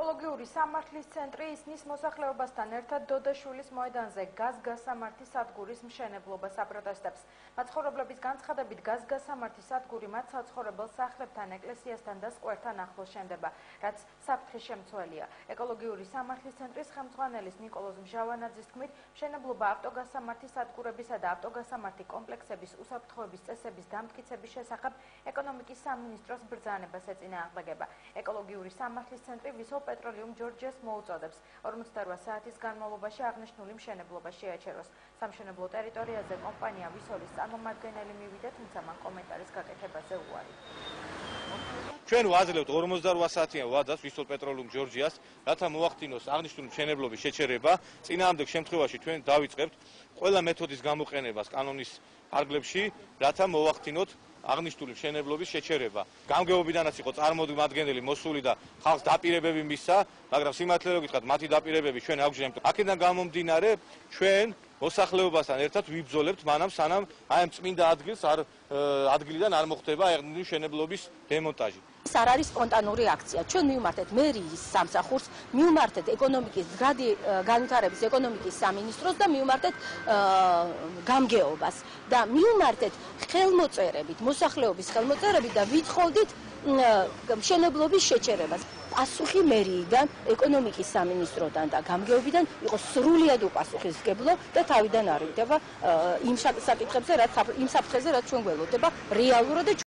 ეკოლოგიური სამართლის ცენტრი ისნის მოსახლეობასთან ერთად დოდაშვილის მოედანზე გაზ-გასამართი სადგურის მშენებლობას აპროტესტებს. მაცხოვრებლების განცხადებით გაზ-გასამართი სადგური მათ საცხოვრებელ სახლებთან, ეკლესიასთან და სკვერთან ახლოს შენდება, რაც საფრთხის შემცველია. ეკოლოგიური სამართლის ცენტრის ხელმძღვანელის ნიკოლოზ მჟავანაძის თქმით, მშენებლობა ავტოგასამართი სადგურებისა და ავტოგასამართი კომპლექსების უსაფრთხოების წესების დამტკიცების შესახებ ეკონომიკის სამინისტროს ბრძანებას ეწინააღმდეგება. ეკოლოგიური სამართლის ცენტრი ვისო პეტროლიუმ ჯორჯიას მოუწოდებს 48 საათის განმავლობაში აღნიშნული მშენებლობა შეაჩეროს. სამშენებლო ტერიტორიაზე კომპანია ვისოლის წარმომადგენელი მივიდა, თუმცა მან კომენტარის გაკეთებაზე უარი. ჩვენ ვაძლევთ 48 საათიან ვადას ვისოლ პეტროლიუმ ჯორჯიას, რათა მოახდინოს აღნიშნული მშენებლობის შეჩერება. წინააღმდეგ შემთხვევაში ჩვენ დავიწყებთ ყველა მეთოდის გამოყენებას კანონის ფარგლებში, რათა მოახდინოთ აღნიშნული მშენებლობის შეჩერება. გამგეობიდანაც იყო წარმომადგენელი მოსული და ხალხს დაპირებები მისცა, მაგრამ სიმართლე რომ გითხრათ, მათი დაპირებები ჩვენ არ გვჟღერთ. აქედან გამომდინარე, ჩვენ მოსახლეობასთან ერთად ვიბრძოლებთ მანამ სანამ აი ამ წმინდა ადგილიდან არ მოხდება აღნიშნული მშენებლობის დემონტაჟი. ეს არ არის სპონტანური აქცია. ჩვენ მივმართეთ მერიის სამსახურს, მივმართეთ ეკონომიკის განვითარების ეკონომიკის სამინისტროს და მივმართეთ გამგეობას და მივმართეთ ხელმოწერებით, მოსახლეობის ხელმოწერებით და ვითხოვდით მშენებლობის შეჩერებას. პასუხი მერიიდან, ეკონომიკის სამინისტროდან და გამგეობიდან იყო სრულიად უპასუხისმგებლო და თავიდან არ ვიდება იმ საკითხებზე, იმ საფრთხეზე, რაც ჩვენ გველოდება რეალურად.